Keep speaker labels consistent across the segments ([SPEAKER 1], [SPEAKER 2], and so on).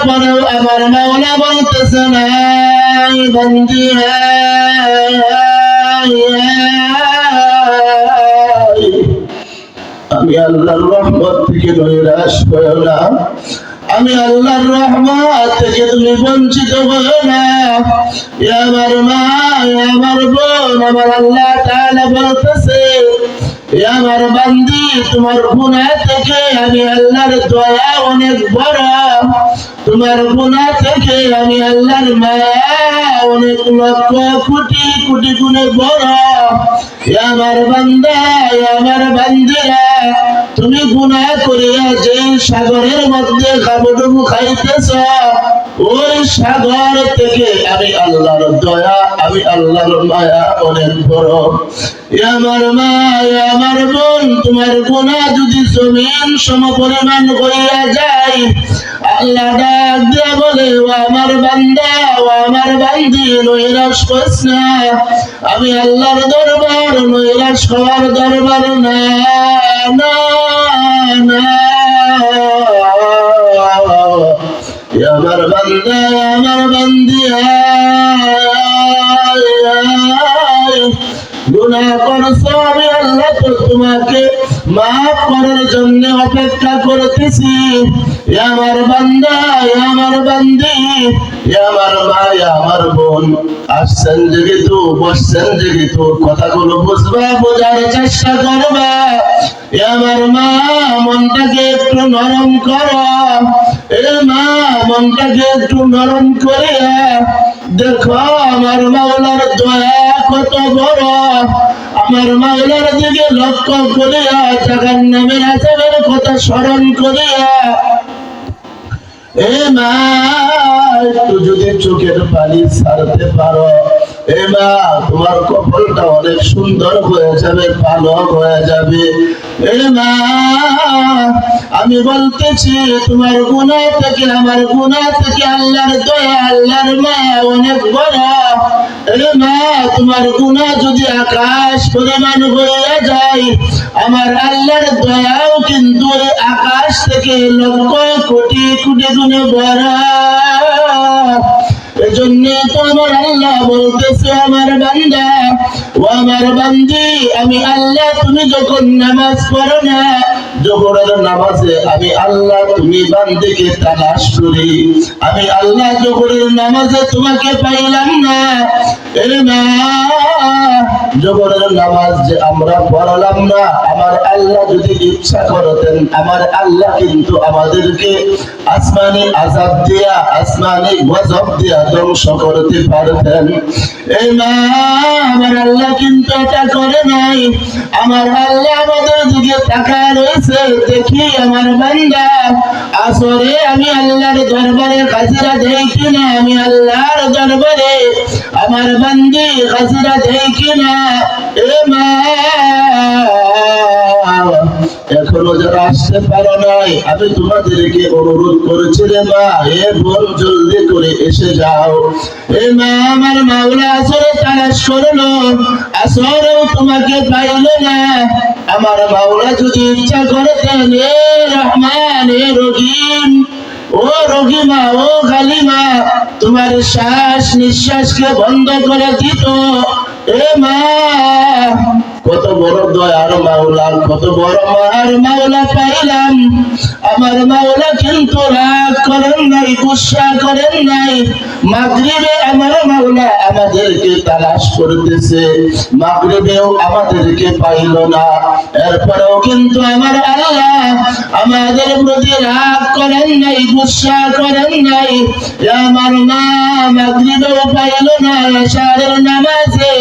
[SPEAKER 1] তারপরেও আমার মাওলা বলতেছেন বান্দি আমি আল্লাহর রহমত থেকে নৈরাশ হয়ো না, আমি আল্লাহর রহমত থেকে তুমি বঞ্চিত হয়ো না। আমার মা, আমার বোন, আমার আল্লাহ তাআলা বলতেছে আমার বান্দি তোমার গুনাহ থেকে আমি আল্লাহর দয়া অনেক বড়, তোমার গুনাহ থেকে আমি আল্লাহর মায়া অনেক লক্ষ কোটি কোটি গুণে বড়। আমার বান্দা, আমার বান্দিরা, তুমি গুনাহ করিয়া যে সাগরের মধ্যে হাবুডুবু খাইতেছ, ওই সাগর থেকে আমি আল্লাহর দয়া, আমি আল্লাহর মায়া অনেক বড়। আমার মা, আমার বোন, তোমার গুনাহ যদি জমিন সমপরিমাণ হইয়া যায়, আল্লাহ ডাক দিয়া বলে ও আমার বান্দা, ও আমার বান্দি, নৈরাশ করিস না। আমি আল্লাহর দরবার নৈরাশ হওয়ার দরবার না, না, না। আমার বান্দা, আমার বান্দি, গুনাহ করছো, আমি আল্লাহ তো তোমাকে মাফ করার জন্য অপেক্ষা করতেছি। আমার বান্দা, আমার বান্দি, আমার মা, আমার বোন, আসছেন যেহেতু, বসছেন যেহেতু, কথাগুলো বুঝবা, বোঝার চেষ্টা করবা। আমার মা, মনটাকে একটু নরম করো। মা, মনটাকে একটু নরম করে দেখো আমার মাওলার দয়া কত বড়। আমার মাওলার দিকে লক্ষ্য করিয়া জাহান্নামের আযাবের কথা স্মরণ করিয়া মা একটু যদি চোখের পানি ছাড়তে পারো, মা তোমার কপালটা অনেক সুন্দর হয়ে যাবে, ভালো হয়ে যাবে। মা আমি বলতেছি তোমার গুনাহ থেকে, আমার গুনাহ থেকে আল্লাহর দয়া, আল্লাহর মায়া অনেক বড়। মা তোমার গুনাহ যদি আকাশ পরিমাণ হইয়া যায়, আমার আল্লাহর দয়াও কিন্তু আকাশ থেকে লক্ষ কোটি কোটি গুণে বড়। এজন্য তো আমার আল্লাহ বলতেছে আমার বান্দা, ও আমার বান্দি, আমি আল্লাহ তুমি যখন নামাজ পড়ো না, জোহরের নামাজে আমি আল্লাহ তুমি বান্দিকে তালাশ করি, আমি আল্লাহ জোহরের নামাজে তোমাকে পাইলাম না। মা জোহরের নামাজ যে আমরা পড়লাম না, আমার আল্লাহ যদি ইচ্ছা করতেন, আমার আল্লাহ কিন্তু আমাদেরকে আসমানি আযাব দিয়া, আসমানি গজব দিয়া ধ্বংস করতে পারতেন। মা আমার আল্লাহ কিন্তু এটা করে নাই। আমার আল্লাহ আমাদের দিকে তাকায় রয়েছে, দেখি আমার বান্দা আসরে আমি আল্লাহর দরবারে হাজিরা দেই কিনা, আমি আল্লাহর দরবারে আমার বান্দি হাজিরা দেই কিনা। মা এখনো যারা আসতে পারো নাই, আমি তোমাদেরকে অনুরোধ করেছি রে মা, বোন জলদি করে এসে যাও। মা আমার মাওলা আসরে তালাশ করলো, আসরেও তোমাকে পাইল না। আমার মাওলা যদি ইচ্ছা করতেন, রহমান, রহিম, ও রহিমা, ও কালিমা, তোমার শ্বাস নিঃশ্বাসকে বন্ধ করে দিত। মা কত বড় দয়ার মাওলা, কত বড় মার মাওলা পাইলাম। আমার মাওলা কিন্তু রাগ করেন নাই, গুসা করেন নাই। মাগরিবে আমার মাওলা আমাদেরকে তালাশ করতেছে, মাগরিবেও আমাদেরকে পাইল না। এরপরেও কিন্তু আমার আল্লাহ আমাদের প্রতি রাগ করেন নাই, গুসা করেন নাই। আমার মা মাগরিবেও পাইল না, ইশারের নামাজে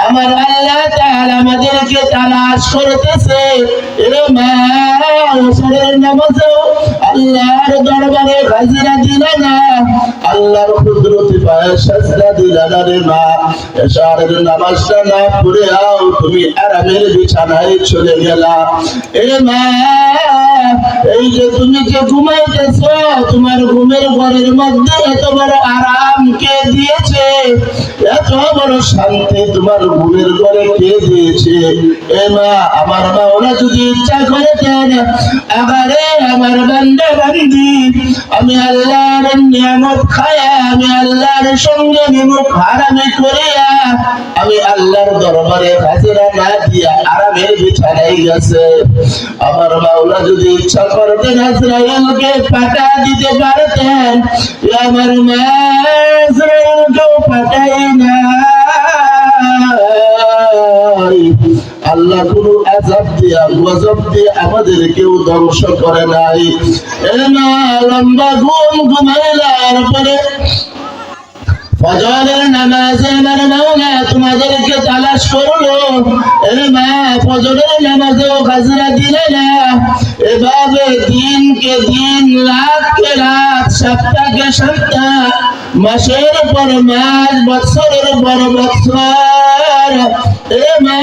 [SPEAKER 1] আমার আল্লাহ তাআলা আমাদেরকে তালাশ করতেছে। মা ইশারের নামাজেও আল্লাহর দরবারে হাজিরা দিল না, আল্লাহর কুদরতি পায়ে সাজদা দিল না রে মা। ইশারের নামাজটা না পড়ে তুমি আরামের বিছানায় চলে গেলা। মা এই যে তুমি যে ঘুমাইতেছ, তোমার ঘুমের ঘরের মধ্যে এত বড় আরাম কে দিয়েছে? এত বড় শান্তি তোমার ঘুমের ঘরে কে দিয়েছে? এ মা, আমার মাওলা যদি ইচ্ছা করতেন, আমারে আমার বান্দা বান্দি আমি আল্লাহর নিয়ামত খায়া, আমি আল্লাহর সঙ্গে নিমুখ হারামি করিয়া, আমি আল্লাহর দরবারে হাজিরা না দিয়া আরামের বিছানায় গেছে। আমার মাওলা যদি ইচ্ছা করতেন আজরাইলকে পাঠা দিতে পারতেন, আমার মা আজরাইলকেও পাঠাই না। আল্লাহ কোন আযাব দিয়া গজব দিয়ে আমাদেরকেও ধ্বংস করে নাই। এ মা, লম্বা ঘুম ঘুমাইলার পরে ফজরের নামাজে আমার মাওলা তোমাদেরকে তালাশ করলো। এ মা, ফজরের নামাজেও হাজিরা দিলে না। এভাবে দিনকে দিন, রাতকে রাত, সপ্তাহকে সপ্তাহ, মাসের পর মাস, বছরের পর বছর এ মা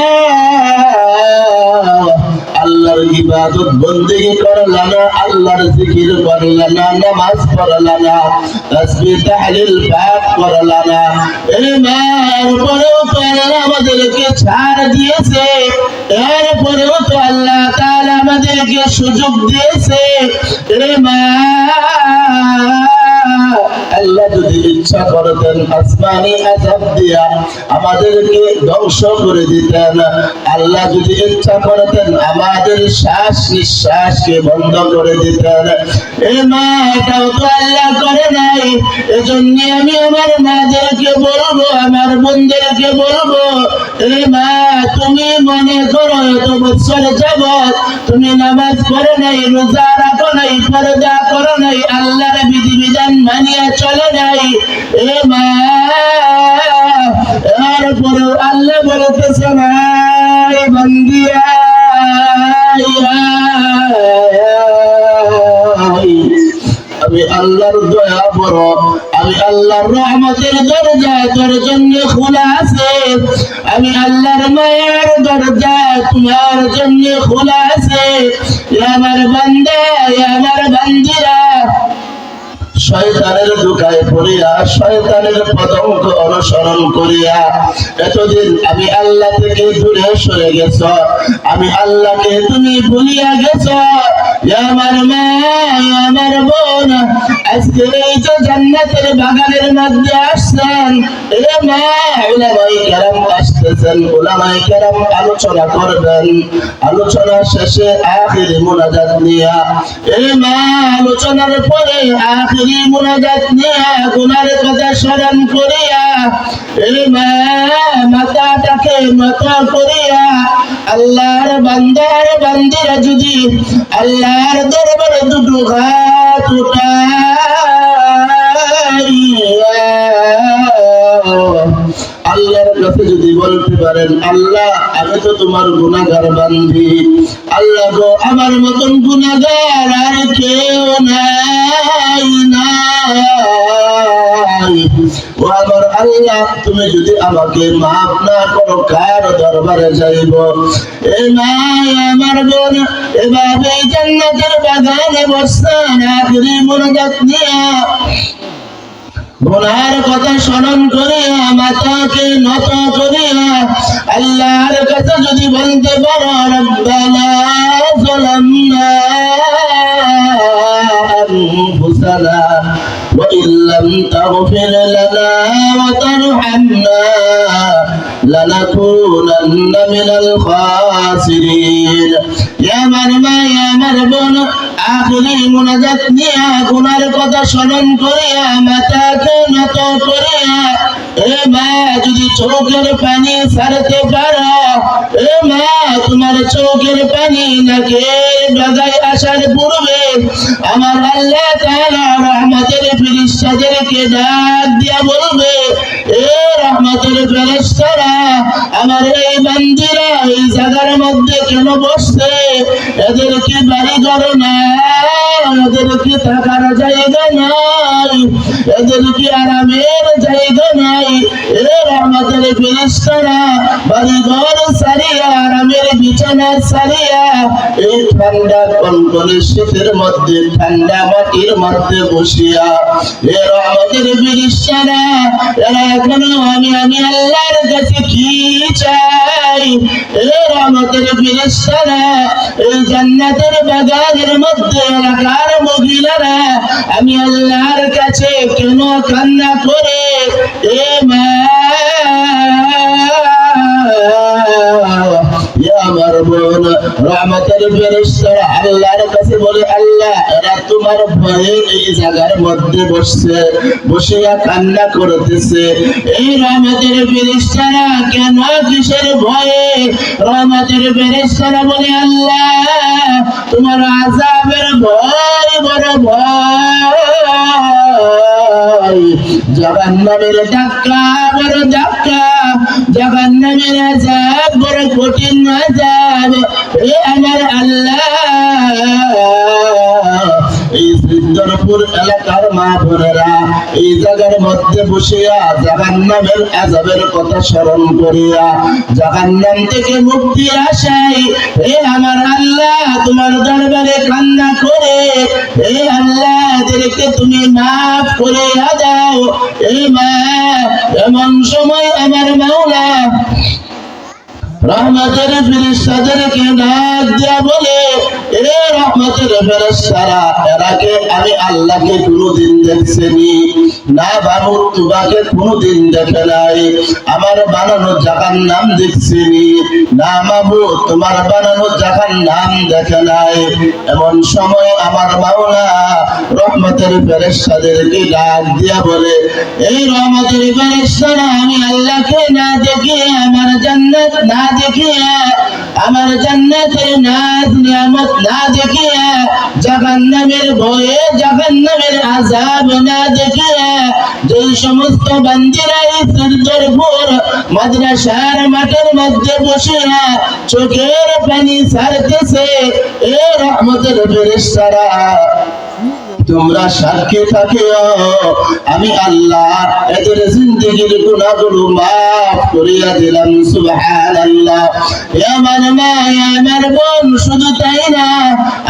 [SPEAKER 1] আল্লাহর ইবাদত বন্দেগি করলা না, আল্লাহর জিকির করলা না, নামাজ পড়লা না, তাসবিহ তাহলিল পাঠ করলা না। এ মা, এরপরেও তো আল্লাহ আমাদেরকে ছাড় দিয়েছে, এরপরেও তো আল্লাহ তাআলা আমাদেরকে সুযোগ দিয়েছে। এ মা, আল্লাহ যদি ইচ্ছা করতেন আসমানি আযাব দিয়া আমাদেরকে ধ্বংস করে দিতেন। আল্লাহ যদি ইচ্ছা করতেন আমাদের শ্বাস নিঃশ্বাসকে বন্ধ করে দিতেন। এ মা, এটাও তো আল্লাহ করে নাই। এজন্য আমি আমার মাদেরকে বলবো, আমার বোনদেরকে বলবো, এ মা, তুমি মনে করো এত বছর যাবত তুমি নামাজ পড়ো নাই, রোজা রাখো নাই, পর্দা করো নাই, আল্লাহর বিধিবিধান মানিয়া চলে নাই। এ মা, এরপরেও আল্লাহ বলতেছে নাই বন্দিয়া, আমি আল্লাহর দয়া বড়, আমি আল্লাহর রহমতের দরজা তোর জন্য খোলা আছে, আমি আল্লাহর মায়ের দরজা তোমার জন্য খোলা আছে। আমার বান্দা, আমার বান্দিরা, শয়তানের ধোঁকায় পড়িয়া, শয়তানের পতঙ্গ অনুসরণ করিয়া এতদিন আমি আল্লাহ থেকে দূরে সরে গেছ, আমি আল্লাহকে তুমি ভুলিয়া গেছ। আমার মা, আমার বোন, আজকে এই যে জান্নাতের বাগানের মধ্যে আসছেন, এ মা, উলামায়ে কেরাম আসতেছেন, উলামায়ে কেরাম আলোচনা করবেন। আলোচনা শেষে আখিরি মুনাজাত নিয়া, এ মা, আলোচনার পরে আখিরি মুনাজাত নিয়া গুনার কথা স্মরণ করিয়া, এ মা, মাথাটাকে নত করিয়া আল্লাহর বান্দার বান্দিরা যদি আল্লাহর দরবারে দুটো হাত উঠাইয়া আল্লাহর কাছে যদি বলতে পারেন, আল্লাহ আমি তো তোমার গুনাহগার বান্দি, আল্লাহ গো আমার মতন গুনাহগার আর কেউ নাই নাই, ও আমার আল্লাহ তুমি যদি আমাকে মাফ না করো কার দরবারে যাইব? এ মা, আমার বোন, এভাবে জান্নাতের বাগানে বসছেন, আখিরি মুনাজাত নিয়া গুনার কথা স্মরণ করিয়া মাথাকে নত করিয়া আল্লাহর কাছে যদি বলতে পারো, রব্বানা যালামনা আনফুসানা ওয়া ইল্লাম তাগফির লানা ওয়া তারহামনা লানাকুনান্না মিনাল খাসিরিন। আমার মা, আমার বোন, আখিরি মুনাজাত নিয়া গুনার কথা স্মরণ করিয়া মাথাকে নত করিয়া, এ মা, যদি চোখের পানি ছাড়তে পারো, এ মা, তোমার চোখের পানি নাকের ডগায় আসার পূর্বে আমার আল্লাহ তাআলা রহমতের ফেরেশতাদেরকে ডাক দিয়া বলবে, এ রহমতের ফেরেশতারা, আমার এই বান্দিরা এই জায়গার মধ্যে কেন বসছে? এদের কি বাড়ি ঘর নাই? এদের কি থাকার জায়গা নাই, এদের কি আরামের জায়গা নাই? এ রহমতের ফেরেশতারা বাড়িঘর সারিয়া আরামের বিছানা সারিয়া এই ঠান্ডা কনকনে শীতের মধ্যে ঠান্ডা মাটির মধ্যে বসিয়া এ রহমতের ফেরেশতারা এরা এখনো আমি আল্লাহর কাছে কি চাই? এ রহমতের ফেরেশতারা এই জান্নাতের বাগানের মধ্যে এলাকার মহিলারা আমি আল্লাহর কাছে কেন কান্না করে? এ মা আমার বোন রহমতের ফেরেশতারা আল্লাহর কাছে বলে, আল্লাহ এরা তোমার ভয়ে এই জায়গার মধ্যে বসছে, বসিয়া কান্না করতেছে। এই রহমতের ফেরেশতারা কেন, কিসের ভয়ে? রহমতের ফেরেশতারা বলে, আল্লাহ তোমার আযাবের ভয়, বড় ভয়, জাহান্নামের ধাক্কা, বড় ধাক্কা, জাহান্নামের আযাব বড় কঠিন আযাব। এ আমার আল্লাহ, এই সিদ্ধরপুর এলাকার মা বোনেরা এই জায়গার মধ্যে বসিয়া জাহান্নামের আযাবের কথা স্মরণ করিয়া জাহান্নাম থেকে মুক্তির আশায় এ আমার আল্লাহ তোমার দরবারে কান্না করে, এ আল্লাহ এদেরকে তুমি মাফ করে দাও। এই মা এমন সময় আমার মাওলা রহমতের ফেরেশতাদেরকে ডাক দিয়া বলে, এ রহমতের ফেরেশতারা এরাকে আমি আল্লাহকে কোনোদিন দেখছেনি না, বাবু তোমাকে কোনোদিন দেখে নাই, আমার বানানো জাহান্নাম দেখছেনি না, বাবু তোমার বানানো জাহান্নাম দেখে নাই। এমন সময় আমার মাওলা রহমতের ফেরেশতাদেরকে ডাক দিয়া বলে, এই রহমতের ফেরেশতারা আমি আল্লাহকে না দেখিয়ে, আমার জান্নাত না দেখিয়া, আমার জান্নাতের নাজ নিয়ামত না দেখিয়া, জাহান্নামের ভয়ে, জাহান্নামের আযাব না দেখিয়া যে সমস্ত বান্দীরা এই সিদ্ধরপুর মাদ্রাসার মাঠের মধ্যে বসিয়া চোখের পানি ছাড়তেছে, এ রহমতের ফেরেশতারা তোমরা সাক্ষী থাকিও আমি আল্লাহ এদের জিন্দেগীর গুনাহগুলো মাফ করিয়া দিলাম। সুবহানাল্লাহ। আমার মা, আমার বোন, শুধু তাই না,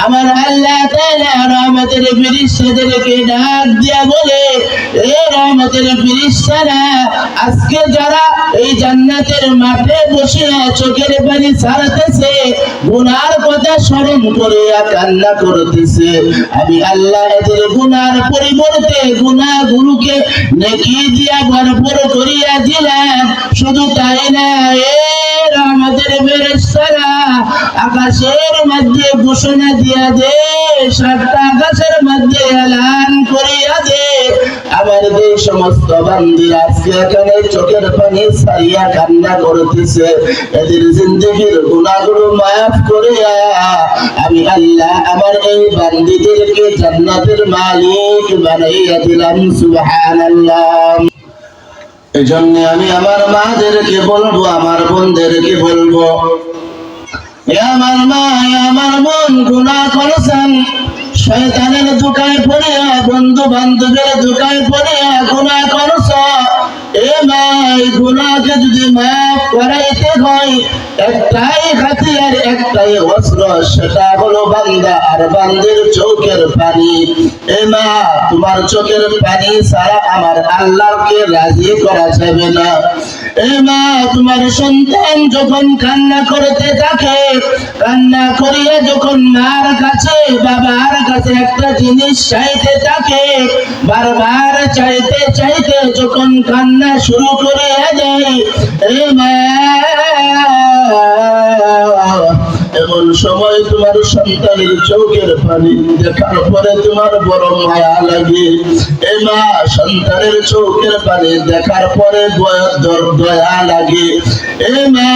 [SPEAKER 1] আমার আল্লাহ তাআলা রহমতের ফেরেশতাদেরকে ডাক দিয়া বলে, এ রহমতের ফেরেশতারা আজকে যারা এই জান্নাতের মাঠে বসিয়া চোখের পানি ছাড়তেছে, গুনার কথা স্মরণ করিয়া কান্না করতেছে, আমি আল্লাহ এদের গুনার পরিবর্তে গুনাহগুলোকে নেকি দিয়া ভরপুর করিয়া দিলাম। শুধু তাই না, এ রহমতের ফেরেশতারা আকাশের মধ্যে ঘোষণা দিয়া দে, সাতটা আকাশের মধ্যে এলান করিয়া দে, আমার যে সমস্ত বান্দীরা আজকে এখানে চোখের পানি ছাড়িয়া কান্না করতেছে, এদের জিন্দেগীর গুনাহগুলো মাফ করিয়া আমি আল্লাহ আমার এই বান্দীদেরকে জান্নাতের মালিক বানাইয়া দিলাম। সুবহানাল্লাহ। এজন্য আমি আমার মাদেরকে বলবো, আমার বোনদেরকে বলবো, আমার মা, আমার বোন গুনাহ করেছেন, শয়তানের ধোঁকায় পড়িয়া, বন্ধু বান্ধবের ধোঁকায় পড়িয়া গুনাহ করছ, এ মা এই গুনাহকে যদি মাফ করাইতে হয় একটাই হাতিয়ার, একটাই অস্ত্র, সেটা হলো বান্দা আর বান্দির চোখের পানি। এ মা তোমার চোখের পানি ছাড়া আমার আল্লাহকে রাজি করা যাবে না। এ মা তোমার সন্তান যখন কান্না করতে থাকে, কান্না করিয়া যখন মার কাছে, বাবার কাছে একটা জিনিস চাইতে থাকে, বারবার চাইতে চাইতে যখন কান্না শুরু করে দেয়, এ মা এমন সময় তোমার সন্তানের চোখের পানি দেখার পরে তোমার বড় মায়া লাগে। এ মা সন্তানের চোখের পানি দেখার পরে দয়া লাগে। এ মা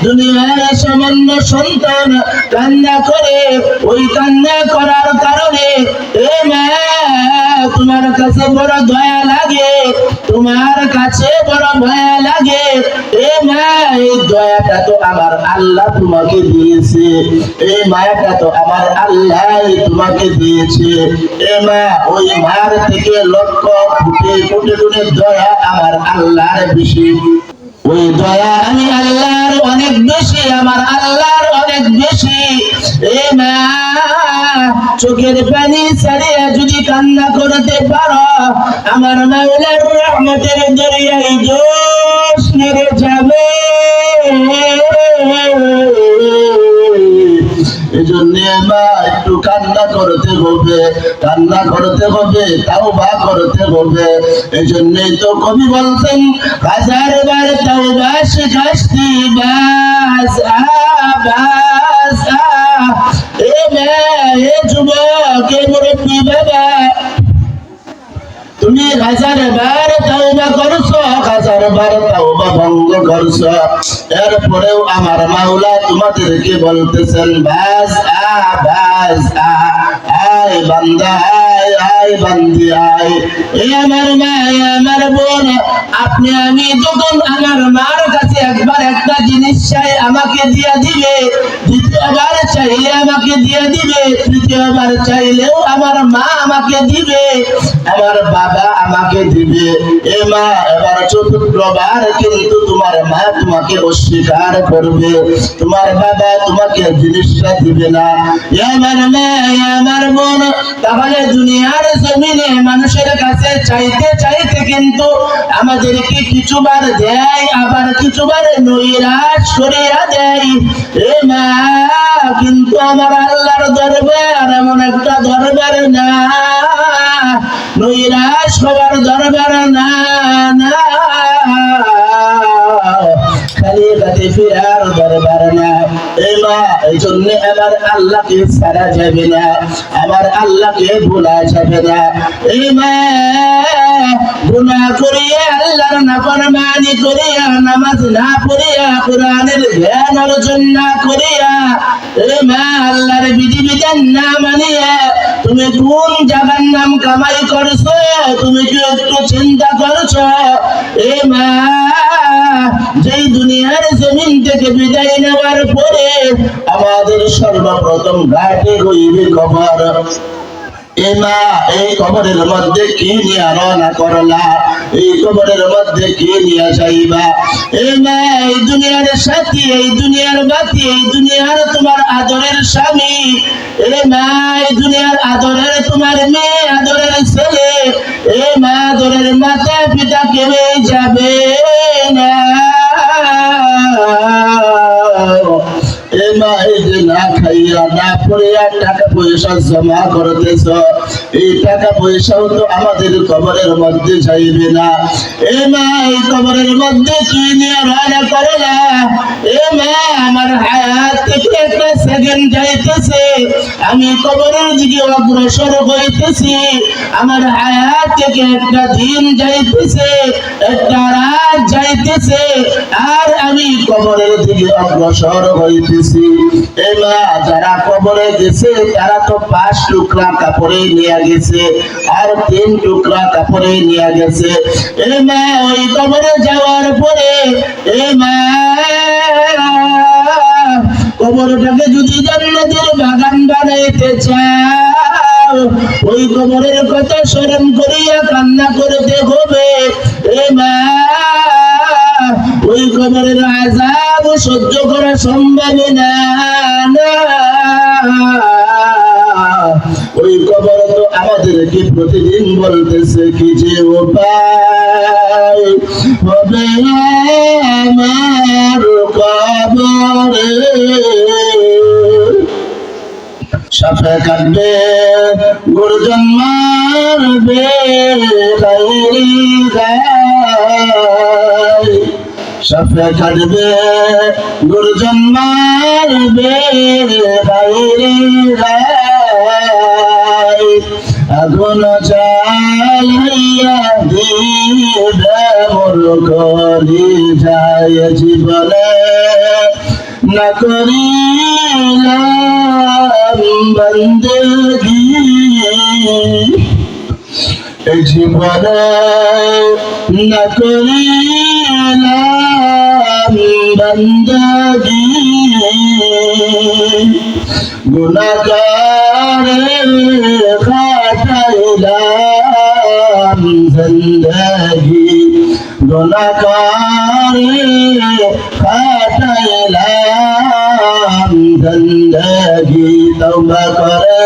[SPEAKER 1] দুনিয়ার সামান্য সন্তান কান্না করে, ওই কান্না করার কারণে এ মা তোমার কাছে বড় দয়া লাগে, তোমার কাছে বড় ভয়া লাগে। এ মা, এই দয়াটা তো আমার আল্লাহ তোমাকে দিয়েছে, এই মায়াটা তো আমার আল্লাহ তোমাকে দিয়েছে। এ মা, ওই মার থেকে লক্ষ কোটি কোটি গুণের দয়া আমার আল্লাহর বেশি। ওই দয়া আমি আল্লাহর অনেক বেশি, আমার আল্লাহর অনেক বেশি। এ মা, চোখের পানি ছাড়িয়া যদি কান্না করতে পারো, আমার মাওলার রহমতের দরিয়ায় জোশ নেড়ে যাবে। এজন্য মা, একটু কান্না করতে হবে, কান্না করতে হবে, তাওবা করতে হবে। এজন্যই তো কবি বলছেন, হাজার বার তাওবা শিখাস্তি বাস বাস। এ মা, এ যুবক, এ মুরব্বী বাবা, তুমি হাজার বার তাওবা করছো, হাজার বার তাওবা ভঙ্গ করছো, এরপরেও আমার মাওলা তোমাদেরকে বলতেছেন, বাস বাস আয় বান্দা, আয় আয় বান্দি আয়। এ আমার মা, আমার বোন, আপনি আমি যখন আমার মার কাছে একবার একটা জিনিস চাই আমাকে দিয়া দিবে, দ্বিতীয়বার চাইলে আমাকে দিয়া দিবে, তৃতীয়বার চাইলেও আমার মা আমাকে দিবে, আমার বাবা আমাকে দিবে। এ মা, এবার চতুর্থবার কিন্তু তোমার মা তোমাকে অস্বীকার করবে, তোমার বাবা তোমাকে জিনিসটা দিবে না। আমার মা, আমার বোন, তাহলে দুনিয়ার জমিনে মানুষের কাছে চাইতে চাইতে কিন্তু আমাদেরকে কিছুবার দেয়, আবার কিছুবার নৈরাশ করিয়া দেয়। এ মা, কিন্তু আমার আল্লাহর দরবার এমন একটা দরবার না, নৈরাশ হওয়ার দরবার না, না, খালি গাতে ফিরার দরবার না। এ মা, এই জন্য আমার আল্লাহকে ছাড়া যাবে না, আমার আল্লাহকে ভোলা যাবে না। এ মা, গুনাহ করিয়া আল্লাহর নাফরমানি করিয়া, নামাজ না পড়িয়া, কোরআনের জ্ঞান অর্জন না করিয়া, এ মা, আল্লাহর বিধিবিধান না মানিয়া তুমি কোন জায়গার নাম কামাই করছো, তুমি কি একটু চিন্তা করছো? এ মা, যেই দুনিয়ার জমিন থেকে বিদায় নেওয়ার পরে আমাদের সর্বপ্রথম ঘাটে হইবে কবর। এ মা, এই কবরের মধ্যে কি নিয়ে রওনা করলা, এই কবরের মধ্যে কি নিয়ে যাইবা? এ মা, এই দুনিয়ার সাথী, এই দুনিয়ার বাতি, এই দুনিয়ার তোমার আদরের স্বামী, এ মা, এই দুনিয়ার আদরের তোমার মেয়ে, আদরের ছেলে, এ মা, আদরের মাতা পিতা কেউ যাবে না। এ মা, এই যে না খাইয়া না পড়িয়া টাকা পয়সা জমা করতেছ, এই টাকা পয়সাও তো আমাদের কবরের মধ্যে যাইবে না। এ মা, এই কবরের মধ্যে কি নিয়ে রওনা করলা? এ মা, আমার হায়াত থেকে একটা সেকেন্ড যাইতেছে, আমি কবরের দিকে অগ্রসর হইতেছি, আমার হায়াত থেকে একটা দিন যাইতেছে, একটা রাত যাইতেছে, আর আমি কবরের দিকে অগ্রসর হইতেছি। এ মা, যারা কবরে গেছে তারা তো 5 টুকরা কাপড়ে নিয়ে গেছে, আর 3 টুকরা কাপড়ে নিয়ে গেছে। এ মা, ওই কবরে যাওয়ার পরে, এ মা, কবরটাকে যদি জান্নাতের বাগান বানাইতে চাও, ওই কবরের কথা স্মরণ করিয়া কান্না করতে হবে। এ মা, ওই কবরের আযাব সহ্য করা সম্ভব না, না। ওই কবর তো আমাদেরকে প্রতিদিন বলতেছে কি যে উপায় হবে আমার কবরে, সাফে কাটবে গর্জন মারবে গাইরি গায়, সাফে কাটবে গর্জন মারবে গাইরি গায়, আগুন জ্বালাইয়া দিবে মোর কলি যায় জীবনে, না করিলাম বন্দগি। এই জীবনে না করিলাম বন্দগি গুনাহগারে কাটাইলাম জিন্দগি গুনাহগারে কাটাইলাম জিন্দগি তওবা করে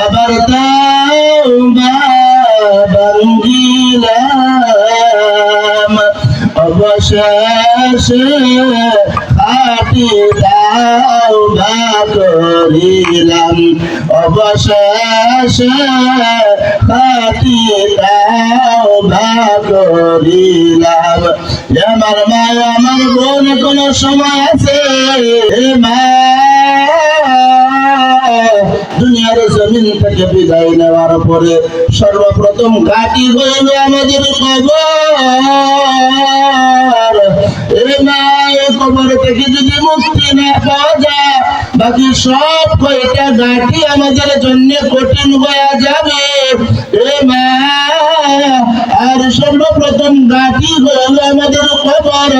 [SPEAKER 1] আবার তওবা ভাঙ্গিলাম অবশেষে খাঁটি তওবা করিলাম অবশেষে খাঁটি তওবা করিলাম আমার মা আমার বোন কোন সময় আছে মা দুনিয়ার জমিন থেকে বিদায় নেওয়ার পরে সর্বপ্রথম ঘাঁটি হইল আমাদের কবর। কবর থেকে যদি মুক্তি না পাওয়া যায় বাকি সব কয়টা ঘাঁটি আমাদের জন্য কঠিন হয়ে যাবে। আর সর্বপ্রথম ঘাঁটি হইল আমাদের কবর।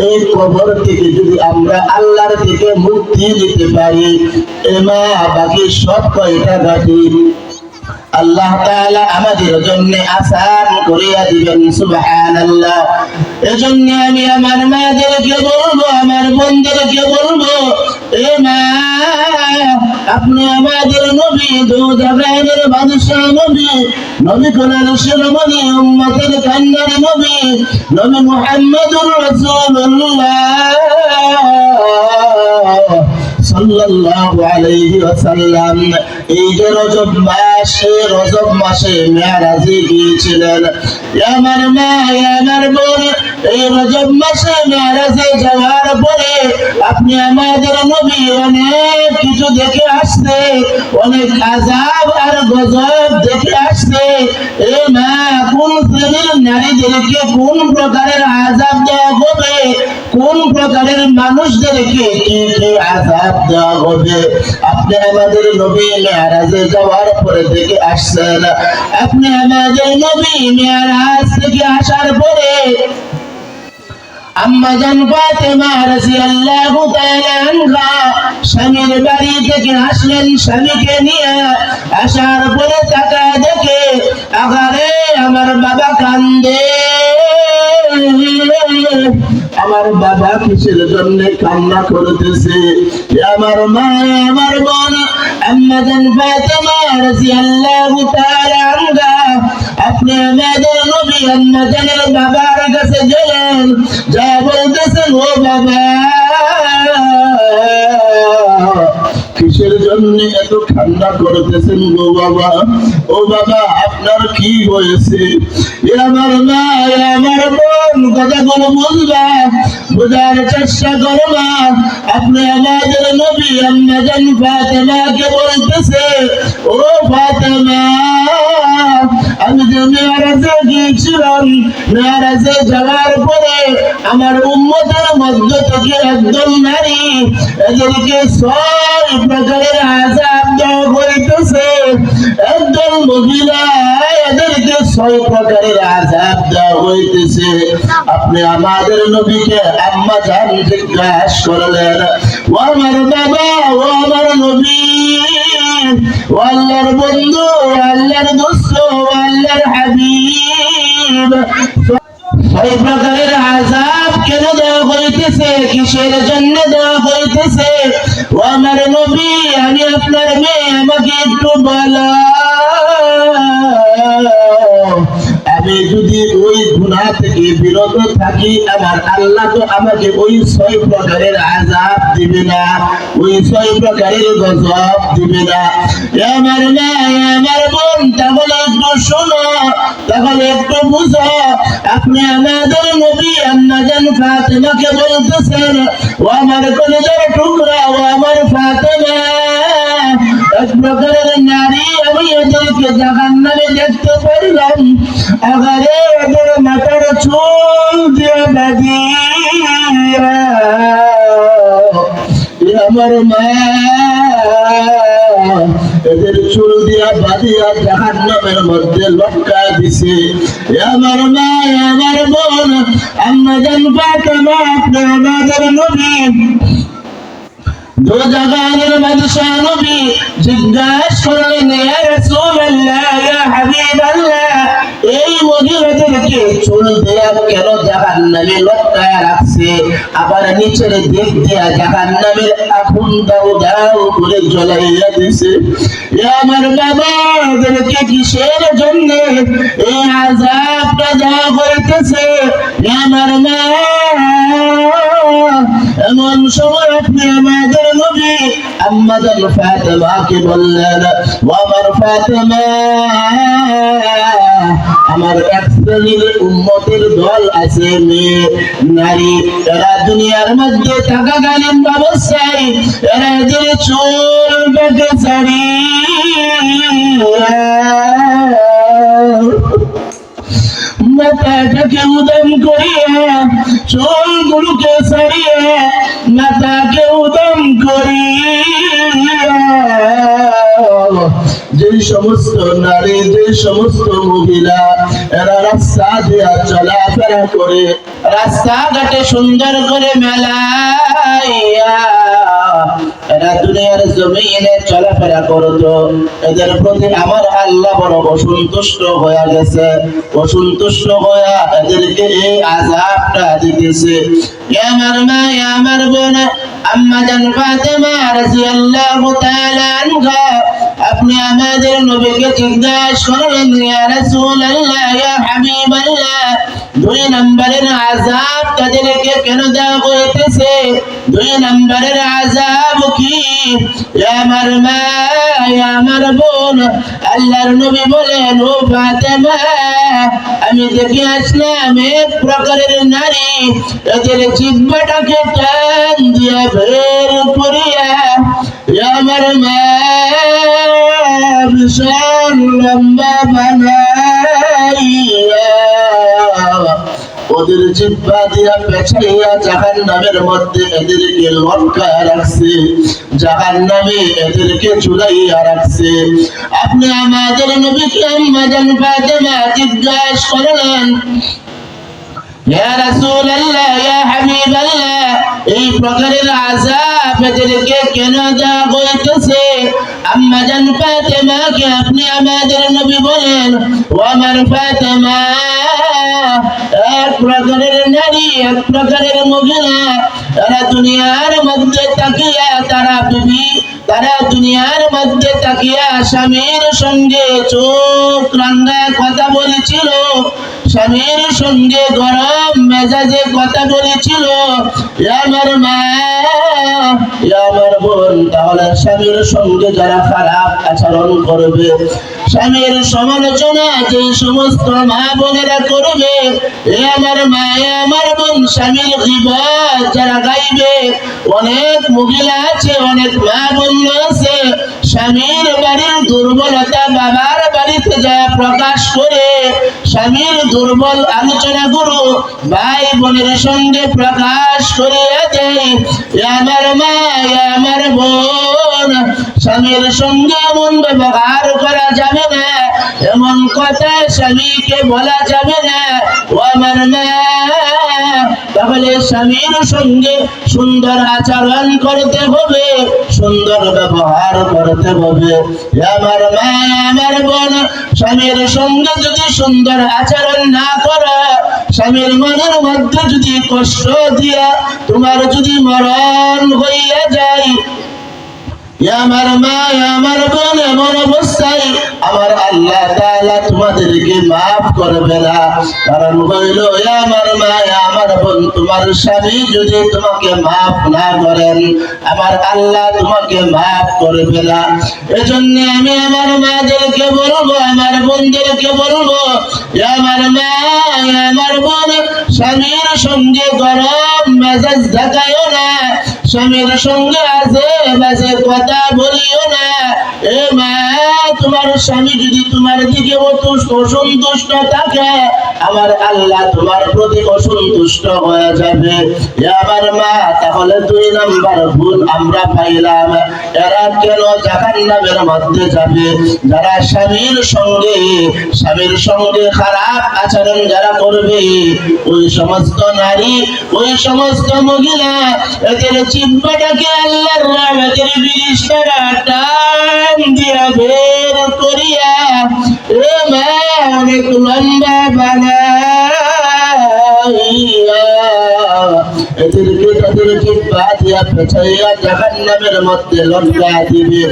[SPEAKER 1] এই কবর থেকে যদি আমরা আল্লাহর থেকে মুক্তি দিতে পারি বাকি সব কয়টা ঘাঁটি আল্লাহ তাআলা আমাদের জন্য আসান করিয়া দিবেন। সুবহানাল্লাহ। এজন্য আমি আমার মাদেরকে বলবো, আমার বোনদেরকে বলবো, মা আপনি আমাদের নবী, দো জাহানের বাদশা নবী, নবী কোরআন শিরোমণি উম্মতের কান্ডারি নবী, নবী মুহাম্মদুর রাসূলুল্লাহ সাল্লাল্লাহু আলাইহি ওয়াসাল্লাম এই যে রজব মাসে মেরাজে গিয়েছিলেন। আমার মা আমার বোন এই রজব মাসে মেরাজে যাওয়ার পরে আপনি আমাদের নবী অনেক কিছু দেখে আসছে, অনেক আযাব আর গজব দেখে আসছে। মা কোন শ্রেণীর নারীদেরকে কোন প্রকারের আযাব দেওয়া হবে, কোন প্রকারের মানুষদেরকে কি কি আযাব দেওয়া হবে আপনি আমাদের নবী মেরাজে যাওয়ার পরে দেখে আসছেন। আপনি আমাদের নবী মেরাজ থেকে আসার পরে আম্মা জান ফাতেমা রাদিয়াল্লাহু তাআলা আনহা স্বামীর বাড়ি থেকে আসলেন স্বামীকে নিয়ে। আসার পরে তাকায় দেখে আগারে আমার বাবা কান্দে। আমার বাবা কিসের জন্য কান্না করতেছে? আমার মা আমার বোন আম্মা জান ফাতেমা রাদিয়াল্লাহু তাআলা আনহা আপনি আমাদের নবী আম্মা জানের বাবার কাছে গেলেন, যা বলতেছেন ও বাবা কিসের জন্য এত ঠান্ডা করতেছেন গো বাবা? ও বাবা আপনার কি হয়েছে? আমার মা আমার বোন কথাগুলো বুঝবা, বোঝার চেষ্টা করবা। আপনি আমাদের নবী আম্মা জান ফাতেমাকে বলতেছে ও ফাতেমা আমি যে মেরাজে গিয়েছিলাম, মেরাজে যাওয়ার পরে আমার উম্মতের মধ্য থেকে একদল নারী এদেরকে ছয় প্রকারের আযাব দেওয়া হইতেছে। একদল মহিলা এদেরকে ছয় প্রকারের আযাব দেওয়া হইতেছে। আপনি আমাদের নবীকে আম্মা জান জিজ্ঞাসা করলেন ও আমার বাবা ও আমার নবী ও আল্লাহর বন্ধু আল্লাহর দোস্ত আল্লাহর হাবিব ছয় প্রকারের আযাব কেন দেওয়া হইতেছে, কিসের জন্য দেওয়া হইতেছে? ও আমার নবী আমি আপনার মেয়ে, আমাকে একটু বলো আমি যদি ওই গুনাহ থেকে বিরত থাকি আমার আল্লাহ তো আমাকে ওই ছয় প্রকারের আযাব দিবে না, ওই ছয় প্রকারের গজব দিবে না। আমার মা আমার বোন তাহলে একটু শোনো, তাহলে একটু বুঝো। আপনি আমাদের নবী আম্মা জান ফাতেমাকে বলতেছেন ও আমার কলিজার টুকরা ও আমার ফাতেমা এক প্রকারের নারী আমি এদেরকে জাহান্নামে দেখতে পাইলাম। আগারে এদের মাথার চুল দিয়ে বাঁধিয়া আমার মা এদের চুল দিয়ে বাঁধিয়া বাঁধিয়া জাহান্নামের মধ্যে লটকায় দিছে। আমার মা আমার বোন আম্মা জান ফাতেমা আপনি আমাদের নবী দো জাহানের বাদশা নবী জিজ্ঞাসা করলেন ইয়া রাসূলুল্লাহ ইয়া হাবিবাল্লাহ এই মহিলাদেরকে চুল দেয়া কেন জাহান্নামে লটকায় রাখছে, আবার নিচের দিক দিয়া জাহান্নামের আগুন দাও দাও করে জ্বলাইয়া দিছে। আমার বাবা ওদেরকে কিসের জন্য এই আযাবটা দেওয়া হইতেছে? আমার মা এমন সময় আপনি আমাদের নবী আম্মা জান ফাতেমাকে বললেন, ও আমার ফাতেমা আমার এক শ্রেণীর উম্মতের দল আছে মেয়ে নারী, এরা দুনিয়ার মধ্যে থাকাকালীন অবস্থায় এরা এদের চুল বেঁধে ছাড়িয়ে মাথাটাকে উদম করিয়া চুলগুলোকে ছাড়িয়ে মাথাকে উদম করিয়া যে সমস্ত নারী যে সমস্ত মহিলা এরা রাস্তা দিয়া চলাফেরা করে রাস্তাঘাটে সুন্দর করে মেলাইয়া এরা দুনিয়ার জমিনে চলাফেরা করতো, এদের প্রতি আমার আল্লাহ বড় অসন্তুষ্ট হয়ে গেছে। অসন্তুষ্ট হয়ে এদেরকে এই আযাবটা দিতেছে। আমার মা আমার বোন আম্মা জান ফাতেমা রাদিয়াল্লাহু তাআলা আনহা আপনি আমাদের নবীকে জিজ্ঞাসা করলেন ইয়া রাসূলুল্লাহ ইয়া হাবিবাল্লাহ দুই নম্বরের আযাব তাদেরকে কেন দেওয়া হইতেছে? দুই নম্বরের আযাব কি? আমার মা আমার বোন আল্লাহর নবী বলেন, ও ফাতেমা আমি দেখে আসলাম এক প্রকারের নারী এদের জিহ্বাটাকে টান দিয়ে বের করিয়া আমার মা বিশাল লম্বা বানাইয়া ওদের জিহ্বা দিয়া পেঁচাইয়া জাহান্নামের মধ্যে এদেরকে লটকায় রাখছে, জাহান্নামে এদেরকে ঝুলাইয়া রাখছে। আপনি আমাদের নবীকে আম্মা জান ফাতেমা জিজ্ঞাসা করলেন, ইয়া রাসূলুল্লাহ ইয়া হাবিবাল্লাহ এই প্রকারের আযাব এদেরকে কেন দেওয়া হইতেছে? আম্মা জান ফাতেমাকে আপনি আমাদের নবী বলেন, ও আমার ফাতেমা এক প্রকারের নারী এক প্রকারের মহিলা তারা দুনিয়ার মধ্যে তাকিয়া তারা বিবি তারা দুনিয়ার মধ্যে তাকিয়া স্বামীর সঙ্গে চোখ রাঙা কথা বলেছিল, স্বামীর সঙ্গে গরম মেজাজে কথা বলেছিল। আমার মা আমার বোন তাহলে স্বামীর সঙ্গে যারা খারাপ আচরণ করবে, স্বামীর সমালোচনা যে সমস্ত মা বোনেরা করবে, আমার মা আমার বোন স্বামীর গীবত যারা গাইবে, অনেক মহিলা আছে অনেক মা বোন আছে স্বামীর বাড়ির দুর্বলতা বাবার বাড়িতে যা প্রকাশ করে স্বামীর দুর্বল আলোচনা গুরু ভাই বোনের সঙ্গে প্রকাশ করিয়া দেয়। আমার মা আমার বোন স্বামীর সঙ্গে এমন ব্যবহার করা যাবে না, এমন কথা স্বামীকে বলা যাবে না। ও আমার মা তাহলে স্বামীর সঙ্গে সুন্দর আচরণ করতে হবে, সুন্দর ব্যবহার করতে হবে। আমার মা আমার বোন স্বামীর সঙ্গে যদি সুন্দর আচরণ না করো, স্বামীর মনের মধ্যে যদি কষ্ট দিয়া তোমার যদি মরণ হইয়া যায়, আমার মা আমার বোন এমন অবস্থায় আমার আল্লাহ তাআলা তোমাদেরকে মাফ করবে না। কারণ হইল আমার মা আমার বোন তোমার স্বামী যদি তোমাকে মাফ না করেন আমার আল্লাহ তোমাকে মাফ করবে না। এজন্য আমি আমার মাদেরকে বলবো আমার বোনদেরকে বলবো, আমার মা আমার বোন স্বামীর সঙ্গে গরম মেজাজ দেখায়ও না, স্বামীর সঙ্গে আজে বাজে কথা বলিও না। এ মা তোমার স্বামী যদি তোমার দিকে অসন্তুষ্ট থাকে আমার আল্লাহ তোমার প্রতি অসন্তুষ্ট হয়ে যাবে। আমার মা, তাহলে 2 নাম্বার ভুল আমরা পাইলাম, এরা কেন জাহান্নামের মধ্যে যাবে? যারা স্বামীর সঙ্গে খারাপ আচরণ যারা করবে, ওই সমস্ত নারী, ওই সমস্ত মহিলা, এদের জিহ্বাটাকে আল্লাহর রহমতের ফেরেশতারা টান দিয়া বের করিয়া অনেক লম্বা বানাইয়া এদেরকে তাদের জিহ্বা দিয়া পেঁচাইয়া জাহান্নামের মধ্যে লটকা দিবে।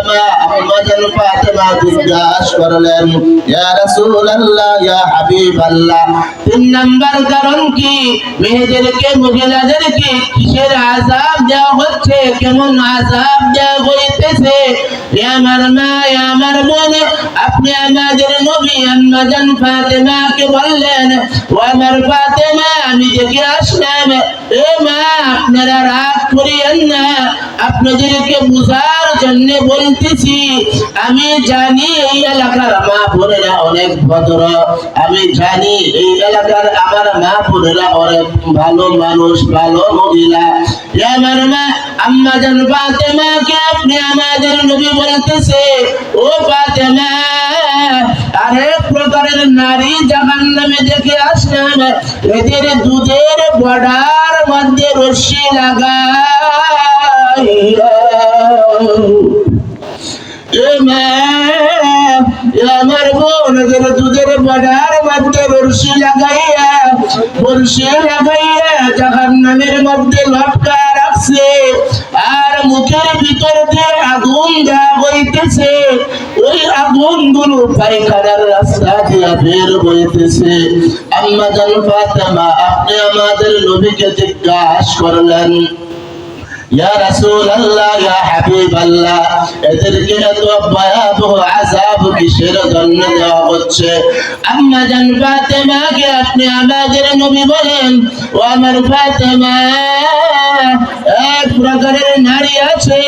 [SPEAKER 1] মা আম্মা জান ফাতেমা জিজ্ঞাসা করলেন, ইয়া রাসূলুল্লাহ, ইয়া হাবিবাল্লাহ, 3 নাম্বার কারণ কি? মেয়েদেরকে, মহিলাদেরকে কিসের আযাব দেওয়া হচ্ছে, কেমন আযাব দেওয়া হইতেছে? আমার মা, আমার বোন, আপনি আমাদের নবী আম্মা জান ফাতেমাকে বললেন, ও আমার ফাতেমা, আমি দেখে আসলাম। মা, আপনারা রাগ করিয়েন না, আপনাদেরকে বুঝার জন্য বলতেছি। আমি জানি এই এলাকার মা বোনেরা অনেক ভদ্র, আমি জানি এই এলাকার আমার মা বোনেরা অনেক ভালো মানুষ, ভালো মহিলা। আমার মা আম্মা জান ফাতেমাকে আপনি আমাদের নবী বলতেছে, ও ফাতেমা, আরেক প্রকারের নারী জাহান্নামে দেখে আসলাম, এদের দুধের বড়ার মধ্যে রশি লাগাইয়া আমার বোন, এদের দুধের বড়ার মধ্যে রশি লাগাইয়া জাহান্নামের মধ্যে লটকা রাখছে, আর মুখের ভিতর দিয়ে আগুন দেওয়া হইতেছে। ওই আগুন গুলো পায়খানার রাস্তা দিয়ে বের হইতেছে। আম্মা জান ফাতেমা, আপনি আমাদের নবীকে জিজ্ঞাসা করলেন, ইয়া রাসূলুল্লাহ, ইয়া হাবিবাল্লাহ, এদেরকে এত ভয়াবহ আযাব কিসের জন্য দেওয়া হচ্ছে? আম্মা জান ফাতেমাকে আপনি আমাদের নবী বলেন, ও আমার ফাতেমা, এক প্রকারের নারী আছে,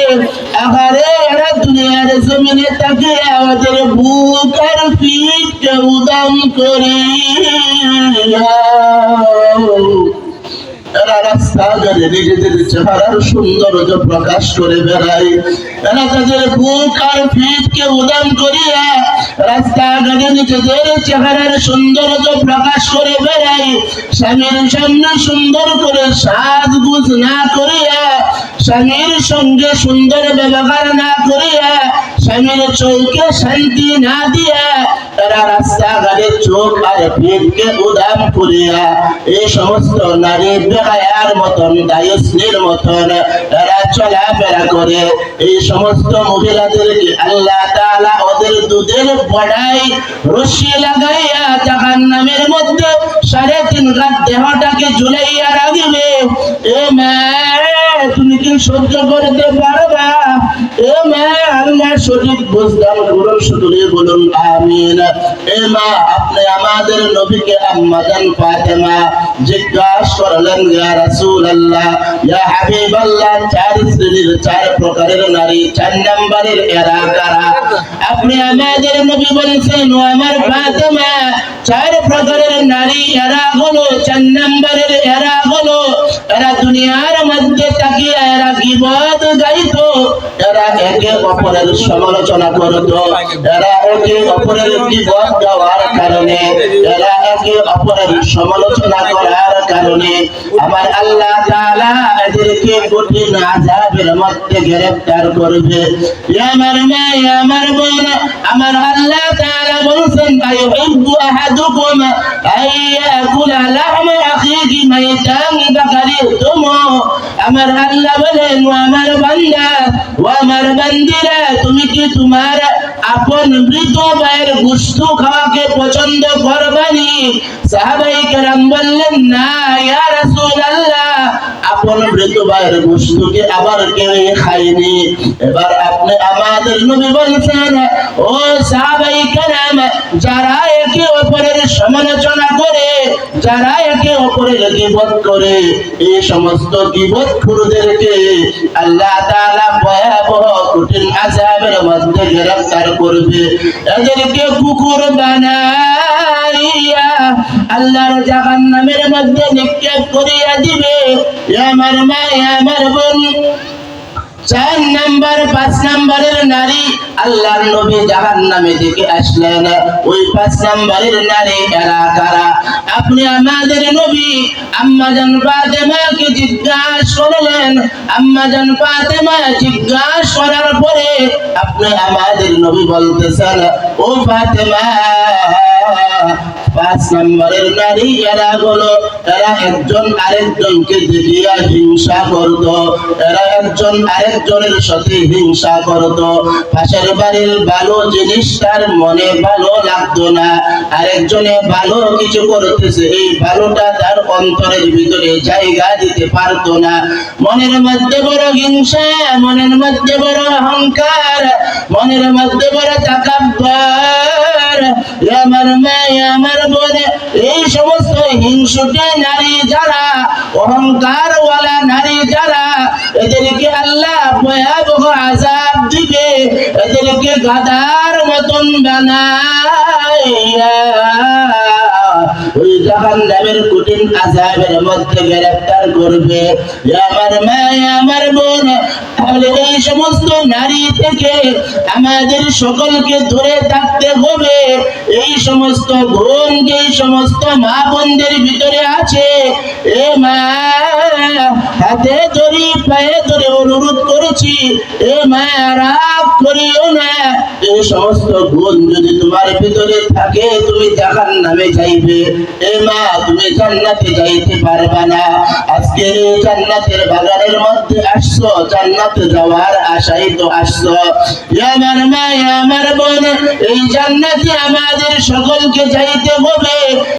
[SPEAKER 1] আহারে এরা দুনিয়ার জমিনে তাকিয়ে আমাদের বুক আর পিঠকে উদাম করিয়া এরা রাস্তাঘাটে নিজেদের চেহারার সৌন্দর্য প্রকাশ করে বেড়ায়। এরা তাদের বুক আর পিঠকে উদাম করিয়া রাস্তাঘাটে নিজেদের চেহারার সৌন্দর্য প্রকাশ করে বেড়ায়। স্বামীর সামনে সুন্দর করে সাজগুজ না করিয়া, স্বামীর সঙ্গে সুন্দর ব্যবহার না করিয়া, স্বামীর চোখে শান্তি না দিয়া, এরা রাস্তাঘাটে চোখ আর পিঠকে উদাম করিয়া এই সমস্ত নারী বেহায়ার মতন, দায়ুসনির মতন এরা চলাফেরা করে। এই সমস্ত মহিলাদেরকে আল্লাহ তাআলা ওদের দুধের বড়াই রশি লাগাইয়া জাহান্নামের মধ্যে 3.5 ঘাট দেহটাকে ঝুলাইয়া রাখবে। মা, তুমি কি সহ্য করতে পারবা? মা, আল্লাহ সঠিক বুঝদান করুন, শুধুই বলুন আমিন। মা, আপনি আমাদের নবীকে আম্মা জান ফাতেমা জিজ্ঞাসা করলেন, ইয়া রাসূলুল্লাহ, ইয়া হাবিবাল্লাহ, 4 শ্রেণীর 4 প্রকারের নারী, 4 নাম্বারের এরা কারা? আপনি আমাদের নবী বলেছেন, ও আমার ফাতেমা, 4 প্রকারের নারী এরা হলো, 4 নাম্বারের এরা হলো, এরা দুনিয়ার মধ্যে তাকিয়ে এরা গীবত গাইতো, এরা একে অপরের সমালোচনা করতো, এরা একে অপরের গীবত গাওয়ার কারণে, এরা একে অপরের সমালোচনা করার কারণে আমার আল্লাহ তাআলা এদেরকে কঠিন আযাবের মধ্যে গ্রেফতার করবে। আমার মা, আমার বোন, আমার আল্লাহ তাআলা বলেছেন, আইয়ুহিব্বু আহাদুকুম আইয়াকুলা লাহমা আখিহি মাইতান ফাকারিহতুম। আমার আল্লাহ বলেন, ও আমার বান্দা, ও আমার বান্দিরা, তুমি কি তোমার আপন মৃত ভাইয়ের গোশত খাওয়াকে পছন্দ করবানি? সাহাবায়ে কেরাম বললেন, না ইয়া রাসূলুল্লাহ, আপন মৃত ভাইয়ের গোশতকে আবার কেউ খায়নি। এবার আপনি আমাদের নবী বলেছেন, ও সাহাবায়ে কেরাম, যারা একে অপরের সমালোচনা করে, যারা একে অপরের গীবত করে, এই সমস্ত গীবতখোরদেরকে আল্লাহ তাআলা ভয়াবহ কঠিন আযাবের মধ্যে গ্রেফতার করবে। এদেরকে কুকুর বানাইয়া আল্লাহর জাহান্নামের মধ্যে নিক্ষেপ করিয়া দিবে। আমার মা আমার বোন, 4 নাম্বার 5 নাম্বারের নারী আল্লাহর নবী জাহান্নামে থেকে আসলেন। ওই 5 নাম্বারের নারী এরা কারা? আপনি আমাদের নবী আম্মাজান ফাতেমাকে জিজ্ঞাসা করলেন। আম্মাজান ফাতেমা জিজ্ঞাসা করার পরে আপনি আমাদের নবী বলতেছেন, ও ফাতেমা, 5 নাম্বারের নারী এরা হলো, এরা একজন আরেকজনকে দেখিয়া হিংসা করত, এরা একজন আরেকজনের সাথে হিংসা করত। পাশের বাড়ির ভালো জিনিসটার মনে ভালো লাগতো না, আরেকজনে ভালো কিছু করতেছে, এই ভালোটা তার অন্তরের ভিতরে জায়গা দিতে পারতো না। মনের মধ্যে বড় হিংসা, মনের মধ্যে বড় অহংকার, মনের মধ্যে বড় তাকাব্বুর। আমার মা আমার বোন, এই সমস্ত হিংসুটে নারী যারা, অহংকার ওয়ালা নারী যারা, এদেরকে আল্লাহ ভয়াবহ আযাব দিবে, এদেরকে গাধার মতন বানাইয়া ওই জাহান্নামের কঠিন আযাবের মধ্যে গ্রেফতার করবে। আমার মা আমার বোন, তাহলে এই সমস্ত নারী থেকে আমাদের সকলকে দূরে থাকতে হবে। এই সমস্ত গুণ যে সমস্ত মা বোনদের ভিতরে আছে, এ মা, হাতে ধরি পায়ে ধরে অনুরোধ করেছি, এ মা রাগ করিও না। এই সমস্ত গুণ যদি তোমার ভিতরে থাকে, তুমি জাহান্নামে যাইবে। এ মা, তুমি জান্নাতে যাইতে পারবা না। আজকে এই জান্নাতের বাগানের মধ্যে আসছো, জান্নাতে যাওয়ার আশাই তো আসছো। আমার মা আমার বোন, এই জান্নাতে আমাদের সকলকে যাইতে হবে।